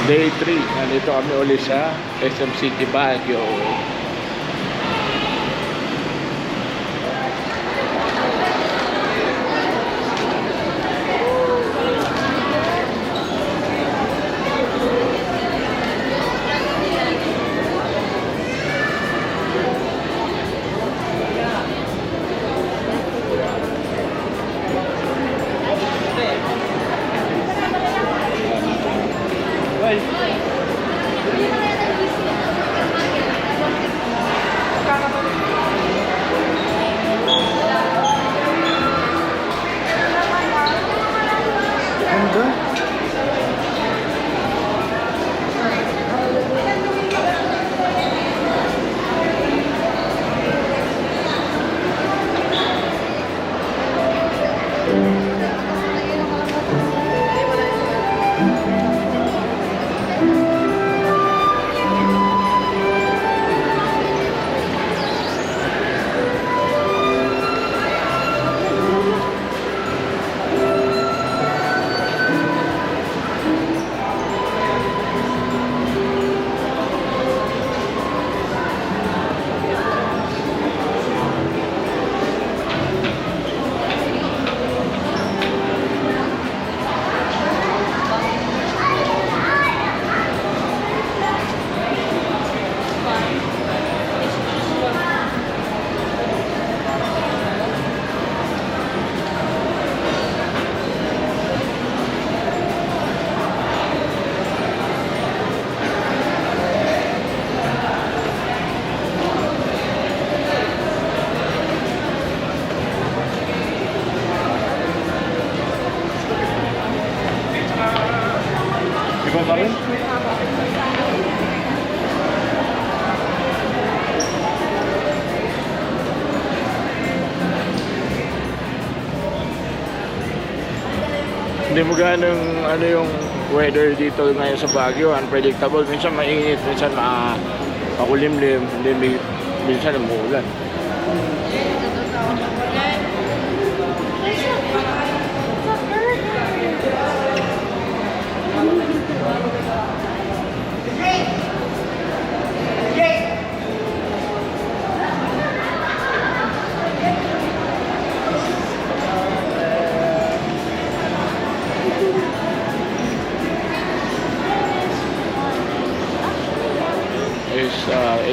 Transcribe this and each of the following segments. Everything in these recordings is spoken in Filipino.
Day 3, nandito kami ulit sa SM City Baguio. Iba pa rin? Hindi mo ganong ano yung weather dito ngayon sa Baguio, unpredictable. Minsan mainit, minsan makulimlim, minsan umuulan.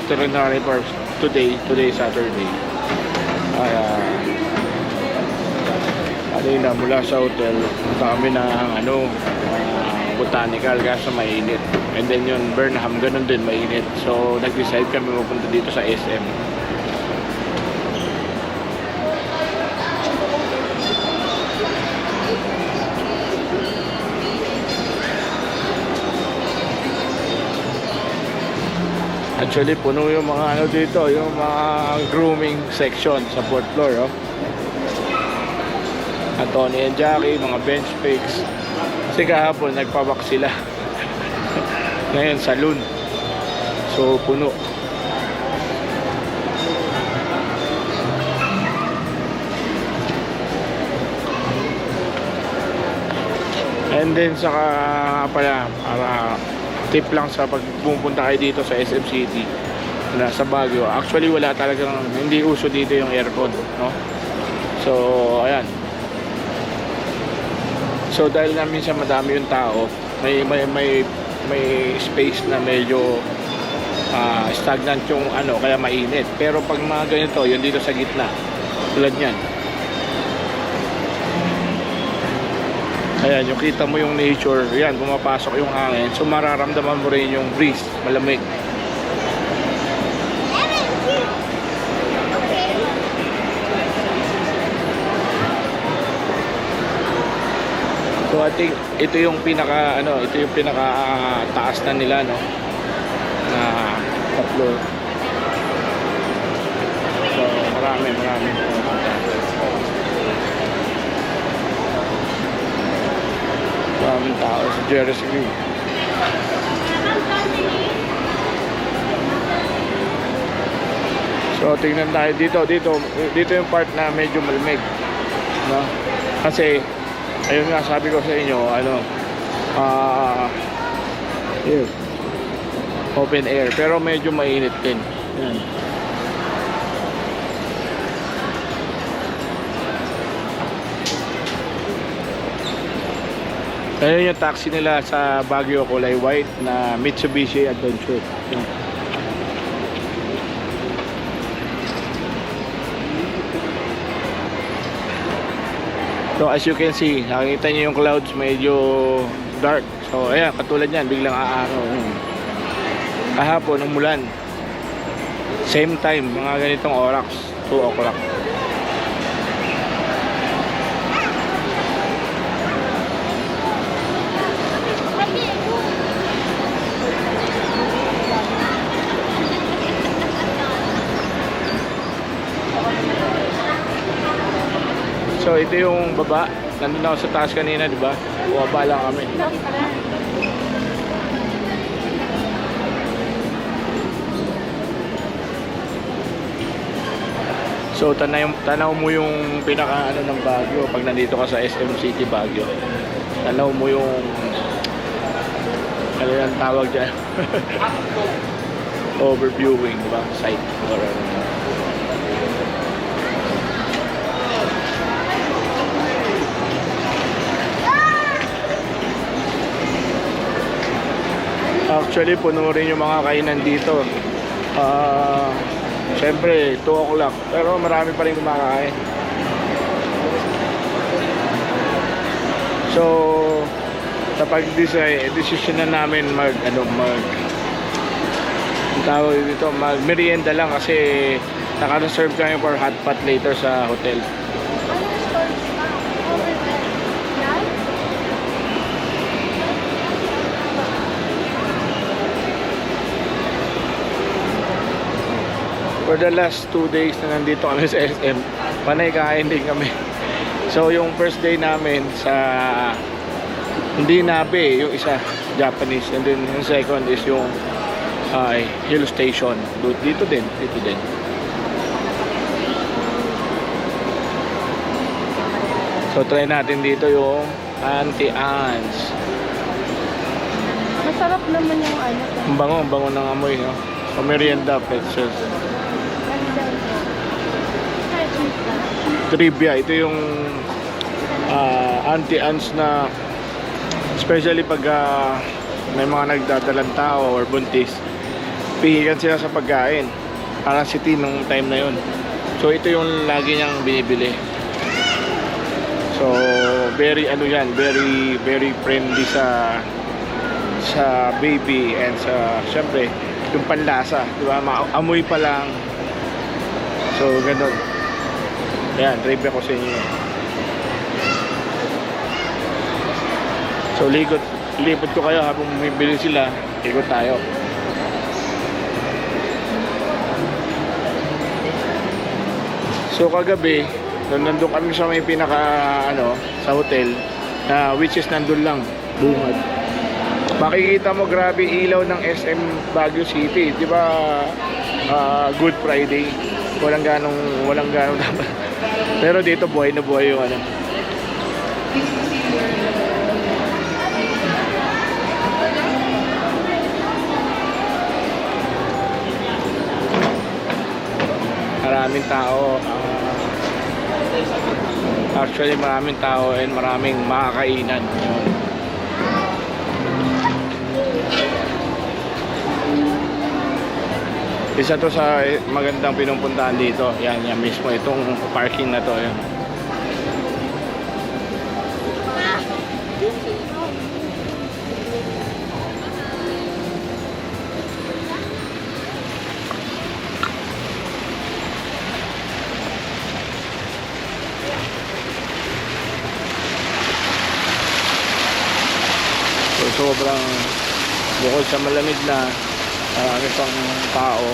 Itinerary for today Saturday. Kanina mula sa hotel punta kami ng botanical kasi mainit, and then yun Burnham ganun din mainit, so nag-decide kami mapunta dito sa SM. Actually, puno yung mga ano dito, yung mga grooming section sa 4th floor, oh. Tony and Jackie, mga bench pics. Kasi kahapon, nagpabak sila. Ngayon, saloon. So, puno. And then, saka pala, tip lang sa pag pumunta kayo dito sa SM City na sa Baguio, actually wala talagang, hindi uso dito yung aircon, no? So ayan, so dahil na minsan madami yung tao, may space na medyo stagnant yung ano, kaya mainit. Pero pag mga ganito, yun dito sa gitna tulad nyan, ayan, yung kita mo yung nature, yan, pumapasok yung hangin, so mararamdaman mo rin yung breeze, malamig. So I think ito yung pinaka taas na nila, no, na floor. So marami maraming tao sa Jerry's Green. So tingnan tayo dito yung part na medyo malamig, no? Kasi ayun nga, sabi ko sa inyo, Air. Open air, pero medyo mainit din. Yan. Ayan yung taxi nila sa Baguio, kulay white na Mitsubishi Adventure. Yan. So as you can see, nakikita nyo yung clouds medyo dark. So ayan, katulad yan, biglang aaraw. Kahapon, umulan. Same time, mga ganitong oras, 2 o'clock. So ito yung baba. Nandun ako sa taas kanina, di ba? Bumaba lang kami. So tanaw mo yung pinaka ano ng Baguio pag nandito ka sa SM City Baguio. Tanaw mo yung ano yung tawag dyan? Overviewing, di ba? Site or ano. Actually, puno rin yung mga kainan dito. Siyempre, 2 o'clock. Pero marami pa rin kumakain. So, kapag decision na namin tawag dito, mag-merienda lang kasi naka-reserve kami for hot pot later sa hotel. For the last 2 days na nandito kami sa SM, panay kain din kami. So yung first day namin sa hindi Nabe, yung isa Japanese, and then yung second is yung Hill Station. Dito din. So try natin dito yung Auntie Anne's. Masarap naman yung ano. Ang bango ng amoy, no? So merienda, pretzels. Trivia, ito yung Auntie Anne's na especially pag may mga nagdadalang tao or buntis, pihikan sila sa pagkain, parang city nung time na yun. So ito yung lagi niyang binibili. So very very friendly sa baby and sa syempre yung panlasa, di ba? Amoy pa lang. So ganun. Ayan, trivia ko sa inyo. So likot ko kayo habang bumibili sila. Ikot tayo. So kagabi, nandun kami sa may pinaka sa hotel na which is nandun lang, bungad. Makikita mo grabe ilaw ng SM Baguio City, di ba? Good Friday. Walang ganong dapat. Pero dito buhay na buhay yung ano. Maraming tao. Actually maraming tao and maraming makakainan. Isa to sa magandang pinupuntahan dito. Yan mismo itong parking na to. Yan. So, sobrang bukod sa malamig na marami pang tao,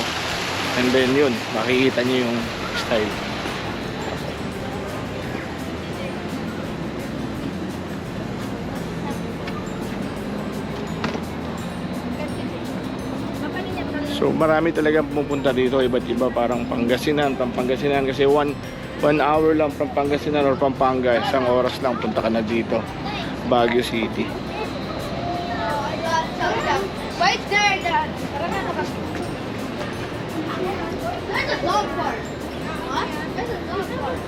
and then yun, makikita nyo yung style. So marami talaga pumupunta dito, iba't iba, parang Pangasinan kasi 1 hour lang from Pangasinan or Pampanga, isang oras lang punta ka na dito, Baguio City. Right there, Dad. There's a dog park. What? There's a dog park.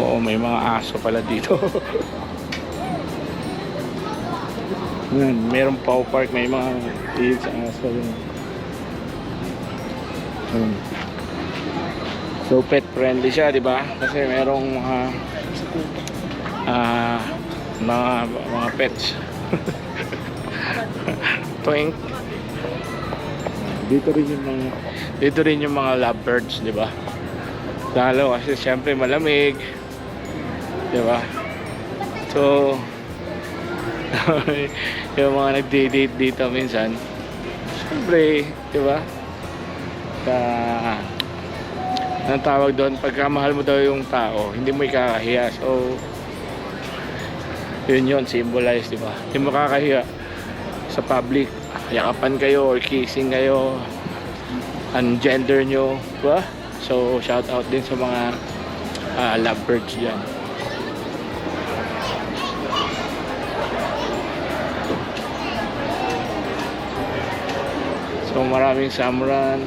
Oo, may mga aso pala dito. Yan, merong paw park, may mga kids, aso yun. So pet friendly siya, di ba? Kasi merong mga pets. Twink. Dito rin yung mga lovebirds, di ba? Lalo kasi siyempre malamig, di ba? So yung mga nagde-date dito minsan, siyempre, di ba? Ang tawag doon, pagka mahal mo daw yung tao, hindi mo ikakahiya. So yun symbolize, di ba? Hindi mo kakahiya sa public, yakapan kayo or kissing kayo, ang gender nyo, di ba? So shout out din sa mga lovebirds dyan. So maraming samran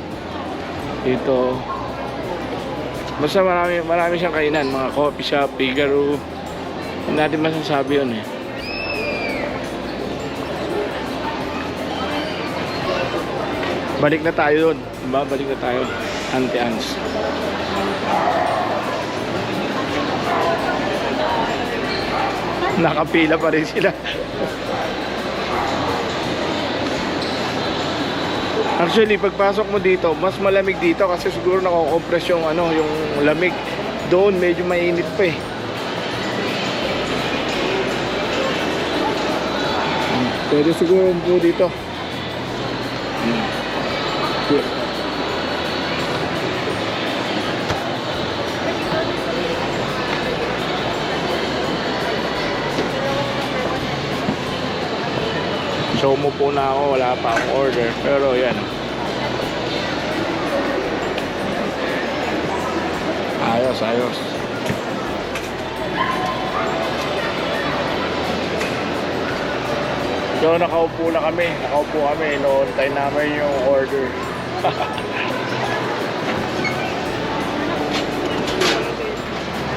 dito. Basta marami siyang kainan, mga coffee shop, Figaro. Hindi natin masasabi yun eh. Balik na tayo doon, diba? Balik na tayo, Auntie Ans. Nakapila pa rin sila. Actually, pagpasok mo dito, mas malamig dito kasi siguro nako-compress yung yung lamig. Doon medyo mainit pa eh. Pwede siguro po dito. So umupo na ako, wala pa akong order, pero yan, ayos. So nakaupo kami, inoantay namin yung order.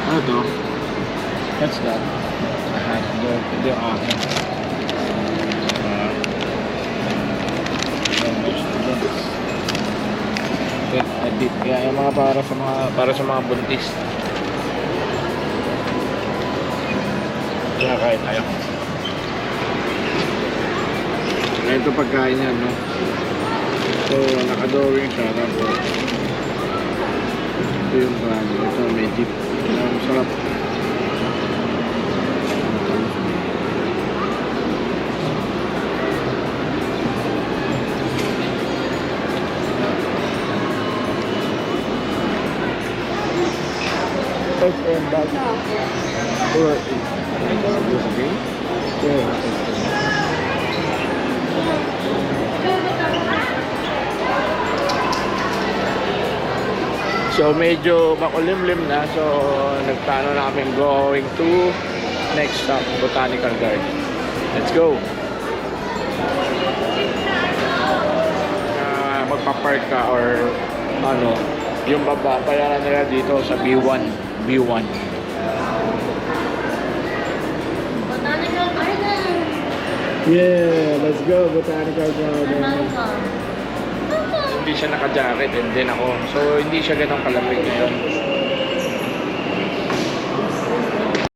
Ano to? What's that? Hindi yung akin. Kaya yung mga para sa mga buntis. Kaya kain tayo. Ito pagkain yan, no? So naka-drawing siya, tapos ito yung kanin. Ito may dip. Masarap. And back. Or okay? Yeah. So medyo makulimlim na, so nagplano namin going to next stop, Botanical Garden. Let's go. Magpa-park ka or yung babayaran nila dito sa B1. Botanical Garden. Yeah, let's go Botanical Garden. Welcome. Hindi siya naka-jacket and then ako. So hindi siya ganun kalamig ngayon.